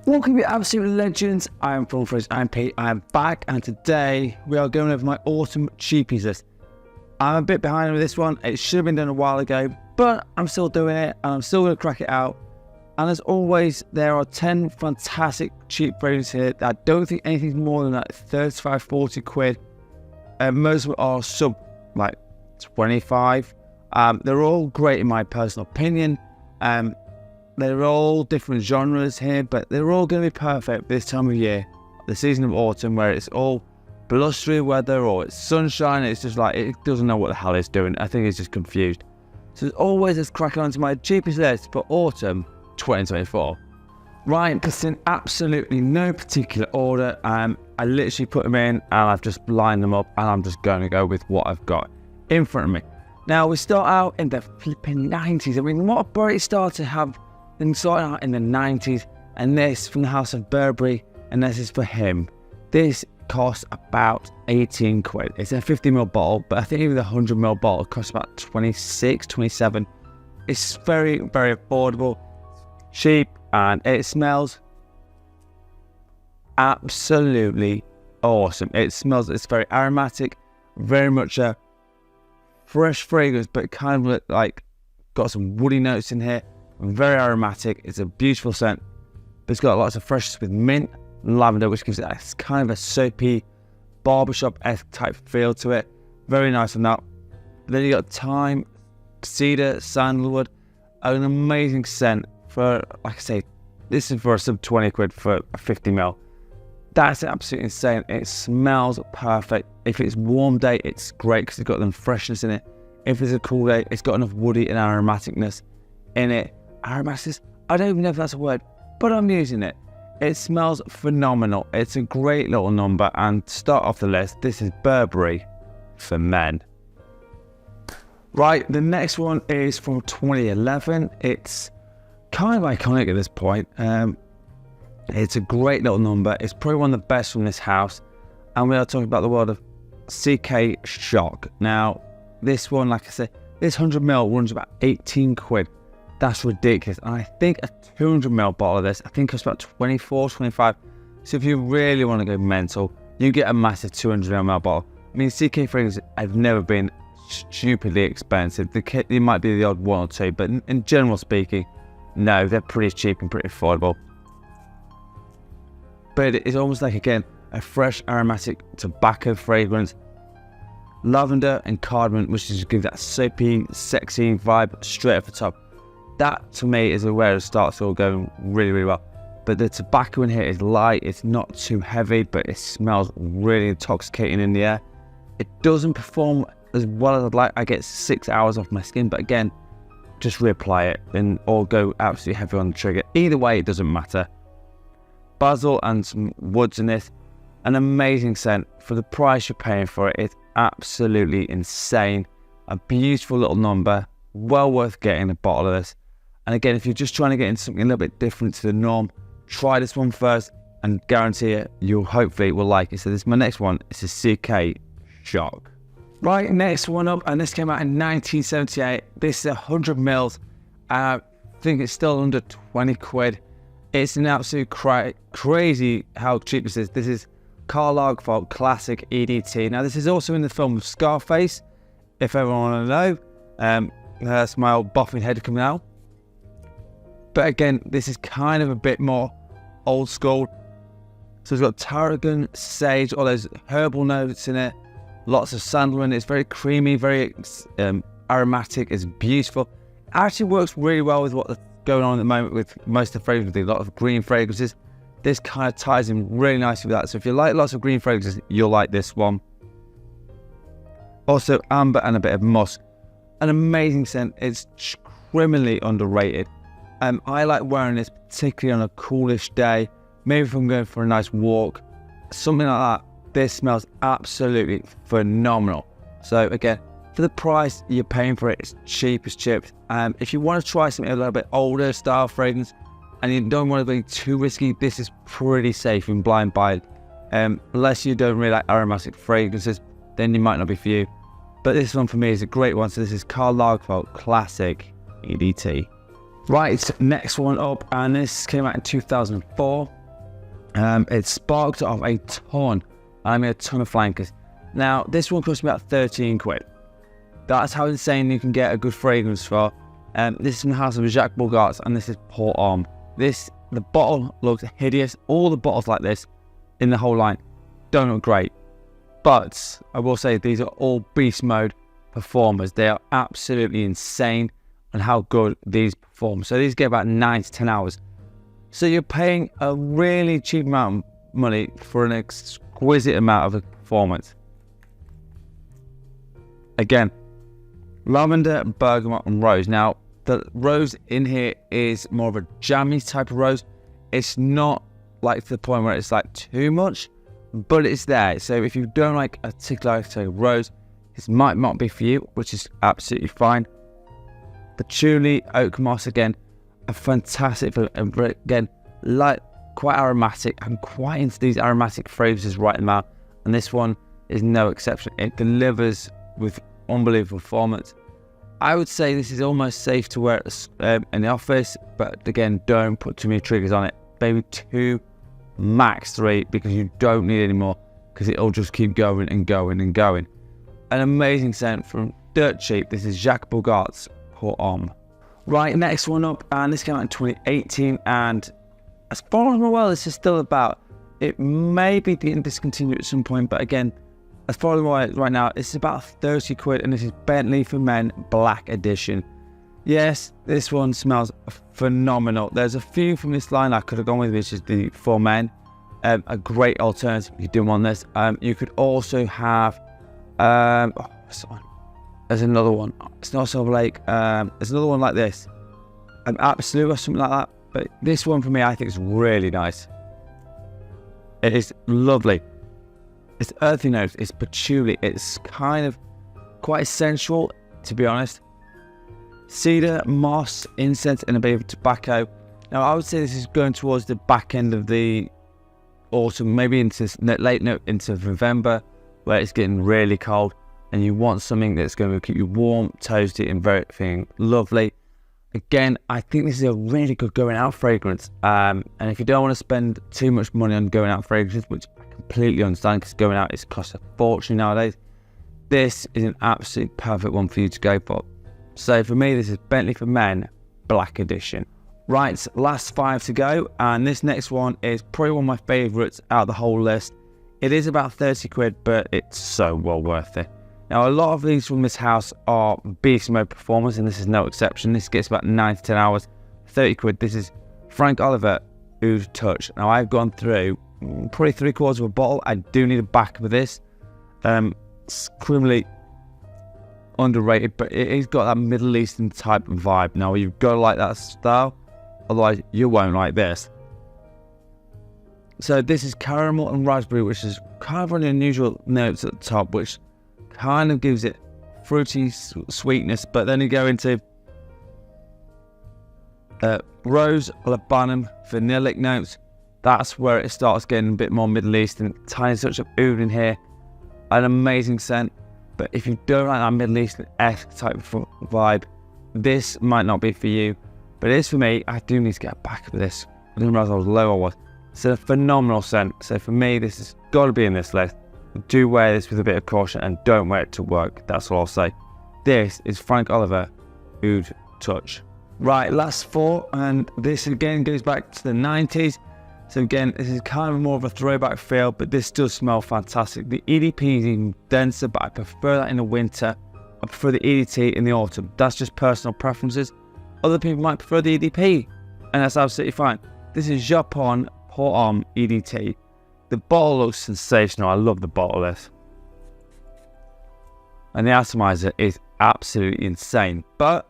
Welcome, you absolute legends. I am From Fridge, I'm Pete, I am back, and today we are going over my autumn cheapies list. I'm a bit behind with this one. It should have been done a while ago, but I'm still doing it, and I'm still going to crack it out. And as always, there are 10 fantastic cheap fragrances here that I don't think anything's more than like 35, 40 quid. Most of them are sub like 25. They're all great in my personal opinion. They're all different genres here, but they're all going to be perfect this time of year, the season of autumn, where it's all blustery weather or it's sunshine. It's just like, it doesn't know what the hell it's doing. I think it's just confused. So as always, let's crack on to my cheapest list for autumn 2024. Right, it's in absolutely no particular order. I literally put them in and I've just lined them up, and I'm just going to go with what I've got in front of me. Now, we start out in the flipping 90s. I mean, what a great start to have. Then starting out in the 90s, and this from the House of Burberry, and this is for him. This costs about 18 quid. It's a 50ml bottle, but I think even the 100ml bottle costs about 26, 27. It's very, very affordable, cheap, and it smells absolutely awesome. It's very aromatic, very much a fresh fragrance, but kind of like got some woody notes in here. Very aromatic. It's a beautiful scent, but it's got lots of freshness with mint and lavender, which gives it a kind of a soapy barbershop-esque type feel to it. Very nice on that. Then you got thyme, cedar, sandalwood, an amazing scent for, like I say, this is for a sub 20 quid for a 50ml. That's absolutely insane. It smells perfect. If it's warm day, it's great because it's got them freshness in it. If it's a cool day, it's got enough woody and aromaticness in it. Aromatic, I don't even know if that's a word, but I'm using it. It smells phenomenal. It's a great little number, and to start off the list, this is Burberry for men. Right, the next one is from 2011. It's kind of iconic at this point. It's a great little number. It's probably one of the best from this house, and we are talking about the world of CK Shock. Now, this one, like I said, this 100ml runs about 18 quid. That's ridiculous. And I think a 200ml bottle of this, I think costs about 24, 25. So if you really want to go mental, you get a massive 200ml bottle. I mean, CK fragrances have never been stupidly expensive. They might be the odd one or two, but in general speaking, no, they're pretty cheap and pretty affordable. But it's almost like, again, a fresh aromatic tobacco fragrance. Lavender and cardamom, which just gives that soapy, sexy vibe straight off the top. That, to me, is where it starts all going really, really well. But the tobacco in here is light. It's not too heavy, but it smells really intoxicating in the air. It doesn't perform as well as I'd like. I get 6 hours off my skin, but again, just reapply it and or go absolutely heavy on the trigger. Either way, it doesn't matter. Basil and some woods in this. An amazing scent. For the price you're paying for it, it's absolutely insane. A beautiful little number. Well worth getting a bottle of this. And again, if you're just trying to get into something a little bit different to the norm, try this one first and guarantee it, you'll hopefully will like it. So this is my next one. It's a CK Shock. Right, next one up, and this came out in 1978. This is 100ml. I think it's still under 20 quid. It's an absolute crazy how cheap this is. This is Karl Lagerfeld Classic EDT. Now, this is also in the film of Scarface, if everyone want to know. That's my old boffin head coming out. But again, this is kind of a bit more old school. So it's got tarragon, sage, all those herbal notes in it. Lots of sandalwood. It's very creamy, very aromatic. It's beautiful. It actually works really well with what's going on at the moment with most of the fragrances. A lot of green fragrances. This kind of ties in really nicely with that. So if you like lots of green fragrances, you'll like this one. Also amber and a bit of musk. An amazing scent. It's criminally underrated. I like wearing this particularly on a coolish day. Maybe if I'm going for a nice walk, something like that. This smells absolutely phenomenal. So again, for the price you're paying for it, it's cheap as chips. If you want to try something a little bit older style fragrance and you don't want to be too risky, this is pretty safe in blind buy. Unless you don't really like aromatic fragrances, then it might not be for you. But this one for me is a great one. So this is Karl Lagerfeld Classic EDT. Right, next one up, and this came out in 2004. It sparked off a ton of flankers. Now, this one cost me about 13 quid. That's how insane you can get a good fragrance for. This is from the house of Jacques Bogarts, and this is Port Homme. The bottle looks hideous. All the bottles like this in the whole line don't look great. But I will say these are all beast mode performers. They are absolutely insane on how good these perform. So these get about 9 to 10 hours. So you're paying a really cheap amount of money for an exquisite amount of performance. Again, lavender, bergamot and rose. Now, the rose in here is more of a jammy type of rose. It's not like to the point where it's like too much, but it's there. So if you don't like a particular type of rose, this might not be for you, which is absolutely fine. Patchouli, oak moss, again, a fantastic, again, like quite aromatic. I'm quite into these aromatic fragrances right now, and this one is no exception. It delivers with unbelievable performance. I would say this is almost safe to wear in the office, but again, don't put too many triggers on it. Maybe 2, max 3, because you don't need any more, because it'll just keep going and going and going. An amazing scent from Dirt Cheap. This is Jacques Bogarts Port Homme. Right, next one up, and this came out in 2018, and as far as I'm aware, this is still about. It may be getting discontinued at some point, but again, as far as I'm aware right now, this is about 30 quid, and this is Bentley for Men Black Edition. Yes, this one smells phenomenal. There's a few from this line I could have gone with, which is the For Men. A great alternative if you do want this. You could also have, there's another one. It's not Silver Lake. There's another one like this, Absolute or something like that. But this one for me, I think is really nice. It is lovely. It's earthy notes, it's patchouli, it's kind of quite sensual, to be honest. Cedar, moss, incense, and a bit of tobacco. Now, I would say this is going towards the back end of the autumn, maybe into into November, where it's getting really cold, and you want something that's going to keep you warm, toasty, and very lovely. Again, I think this is a really good going out fragrance. And if you don't want to spend too much money on going out fragrances, which I completely understand because going out costs a fortune nowadays, this is an absolute perfect one for you to go for. So for me, this is Bentley for Men Black Edition. Right, last 5 to go, and this next one is probably one of my favourites out of the whole list. It is about 30 quid, but it's so well worth it. Now, a lot of these from this house are beast mode performers, and this is no exception. This gets about 9 to 10 hours, 30 quid. This is Frank Oliver Oud Touch. Now, I've gone through probably 3/4 of a bottle. I do need a backup of this. It's criminally underrated, but it's got that Middle Eastern type of vibe. Now, you've got to like that style, otherwise you won't like this. So this is caramel and raspberry, which is kind of really unusual notes at the top, which kind of gives it fruity sweetness, but then you go into rose, labanum, vanillic notes. That's where it starts getting a bit more Middle Eastern. Tiny touch of oud in here, an amazing scent. But if you don't like that Middle Eastern-esque type of vibe, this might not be for you. But it is for me. I do need to get back of this. I didn't realize how low I was. It's a phenomenal scent. So for me, this has got to be in this list. Do wear this with a bit of caution and don't wear it to work. That's all I'll say. This is Frank Oliver Oud Touch. Right, last 4, and this again goes back to the 90s. So again, this is kind of more of a throwback feel, but this does smell fantastic. The EDP is even denser, but I prefer that in the winter. I prefer the EDT in the autumn. That's just personal preferences. Other people might prefer the EDP, and that's absolutely fine. This is Japon Port Homme EDT. The bottle looks sensational. I love the bottle of this. And the atomizer is absolutely insane. But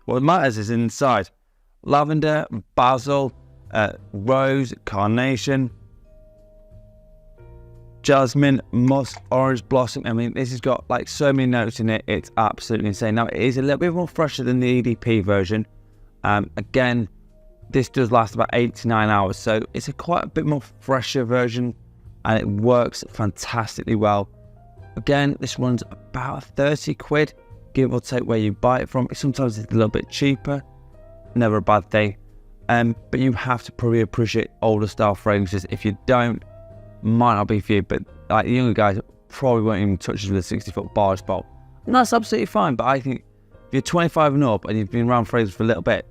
what matters is inside. Lavender, basil, rose, carnation, jasmine, musk, orange blossom. I mean, this has got like so many notes in it. It's absolutely insane. Now, it is a little bit more fresher than the EDP version. Again, this does last about 8 to 9 hours, so it's quite a bit more fresher version, and it works fantastically well. Again, this one's about 30 quid, give or take where you buy it from. Sometimes it's a little bit cheaper, never a bad thing. But you have to probably appreciate older style fragrances. If you don't, might not be for you. But like the younger guys probably won't even touch it with a 60-foot barge pole. And that's absolutely fine. But I think if you're 25 and up and you've been around fragrances for a little bit,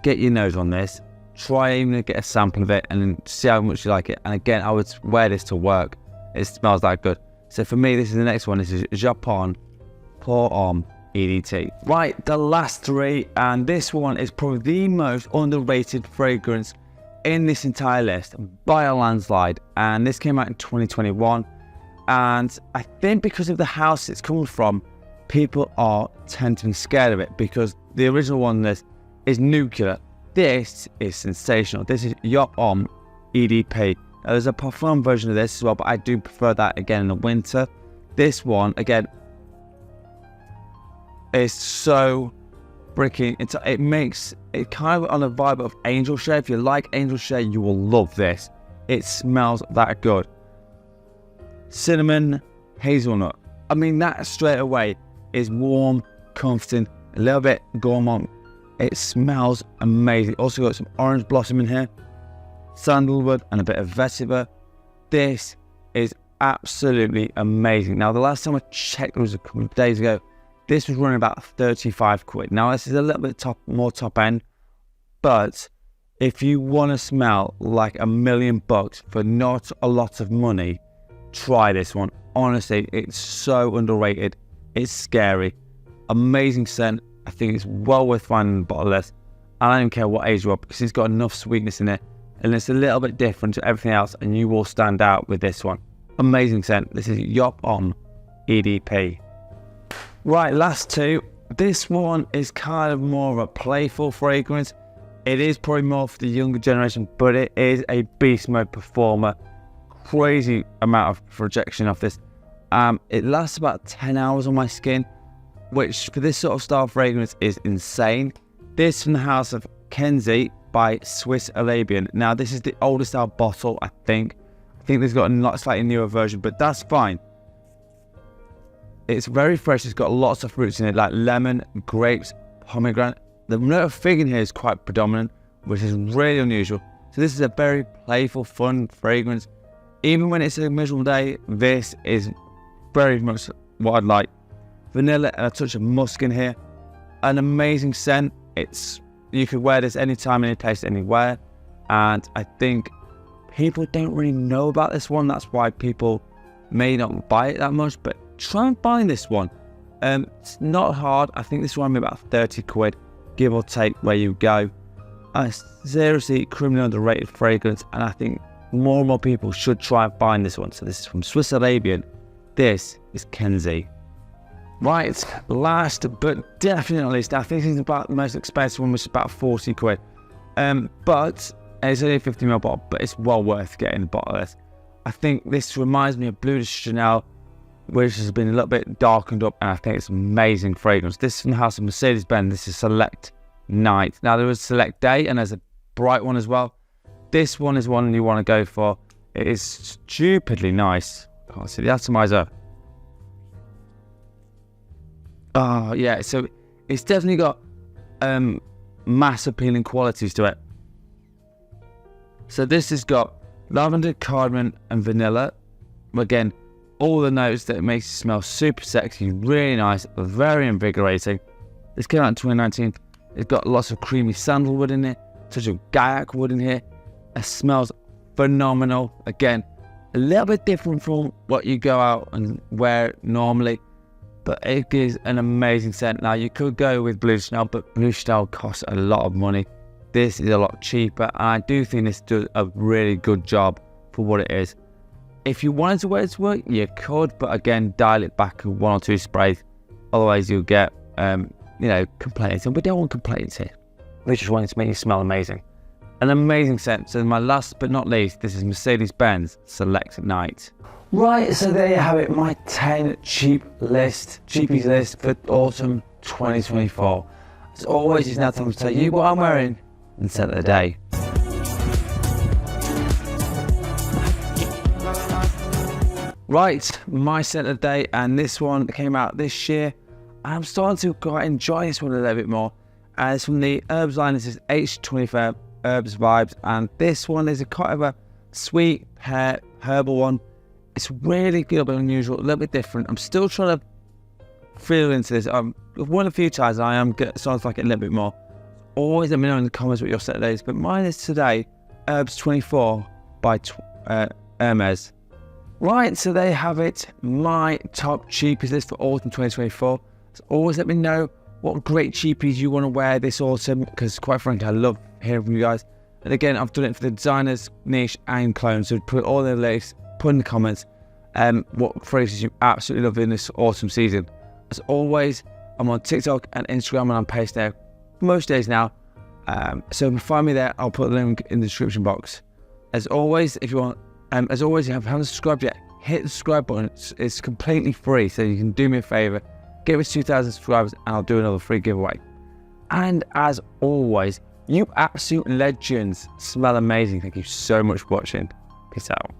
get your nose on this. Try even to get a sample of it and then see how much you like it. And again, I would wear this to work. It smells that good. So for me, this is the next one. This is Japon Pour Homme EDT. Right, the last three, and this one is probably the most underrated fragrance in this entire list by a landslide. And this came out in 2021. And I think because of the house it's coming from, people tend to be scared of it because the original one on this is Nuclear. This is sensational. This is Yop Homme EDP. Now, there's a parfum version of this as well, but I do prefer that again in the winter. This one, again, is so freaking, it makes it kind of on a vibe of Angel Share. If you like Angel Share, you will love this. It smells that good. Cinnamon, hazelnut. I mean, that straight away is warm, comforting, a little bit gourmand. It smells amazing. Also got some orange blossom in here, sandalwood, and a bit of vetiver. This is absolutely amazing. Now, the last time I checked was a couple of days ago. This was running about 35 quid. Now, this is a little bit more top end, but if you want to smell like $1 million for not a lot of money, try this one. Honestly, it's so underrated. It's scary. Amazing scent. I think it's well worth finding the bottle list. And I don't care what age you're up because it's got enough sweetness in it. And it's a little bit different to everything else. And you will stand out with this one. Amazing scent. This is Yop Homme EDP. Right, last two. This one is kind of more of a playful fragrance. It is probably more for the younger generation, but it is a beast mode performer. Crazy amount of projection off this. It lasts about 10 hours on my skin, which for this sort of style fragrance is insane. This from the house of Kenzie by Swiss Arabian. Now, this is the older style bottle, I think. I think there's got a slightly newer version, but that's fine. It's very fresh. It's got lots of fruits in it, like lemon, grapes, pomegranate. The note of fig in here is quite predominant, which is really unusual. So this is a very playful, fun fragrance. Even when it's a miserable day, this is very much what I'd like. Vanilla and a touch of musk in here. An amazing scent. You could wear this anytime, any place, anywhere. And I think people don't really know about this one. That's why people may not buy it that much. But try and find this one. It's not hard. I think this one will be about 30 quid, give or take where you go. Seriously, criminally underrated fragrance. And I think more and more people should try and find this one. So this is from Swiss Arabian. This is Kenzie. Right, last but definitely not least, I think this is about the most expensive one, which is about 40 quid. But it's only a 50ml bottle, but it's well worth getting the bottle of this. I think this reminds me of Bleu de Chanel, which has been a little bit darkened up, and I think it's amazing fragrance. This is from the house of Mercedes-Benz. This is Select Night. Now, there is Select Day, and there's a bright one as well. This one is one you want to go for. It is stupidly nice. Can't see the atomizer. Oh, yeah, so it's definitely got mass appealing qualities to it. So this has got lavender, cardamom, and vanilla. Again, all the notes that makes it smell super sexy, really nice, very invigorating. This came out in 2019. It's got lots of creamy sandalwood in it, touch of gaiac wood in here. It smells phenomenal. Again, a little bit different from what you go out and wear normally, but it gives an amazing scent. Now, you could go with Bleu de Chanel, but Bleu de Chanel costs a lot of money. This is a lot cheaper, and I do think this does a really good job for what it is. If you wanted to wear it to work, you could, but again, dial it back with 1 or 2 sprays. Otherwise, you'll get, complaints, and we don't want complaints here. We just want it to make you smell amazing. An amazing scent. So my last but not least, this is Mercedes-Benz Select Night. Right, so there you have it, my 10 cheapies list for autumn 2024. As always, it's now time to tell you what I'm wearing and scent of the day. Right, my scent of the day, and this one came out this year. I'm starting to quite enjoy this one a little bit more. It's from the herbs line. This is H24 Herbs Vibes, and this one is a kind of a sweet pear herbal one. It's really good, but unusual, a little bit different. I'm still trying to feel into this. I've won a few times, and I am starting to like it a little bit more. Always let me know in the comments what your set is, but mine is today Herbs 24 by Hermes. Right, so there you have it, my top cheapies list for autumn 2024. So always let me know what great cheapies you want to wear this autumn, because quite frankly, I love hearing from you guys. And again, I've done it for the designers, niche, and clones. So put all the links, put in the comments what phrases you absolutely love in this autumn season. As always, I'm on TikTok and Instagram, and I'm posting there most days now. So if you find me there, I'll put the link in the description box. As always, if you want, as always, if you haven't subscribed yet, hit the subscribe button. It's completely free, so you can do me a favor, get me 2,000 subscribers, and I'll do another free giveaway. And as always, you absolute legends smell amazing. Thank you so much for watching. Peace out.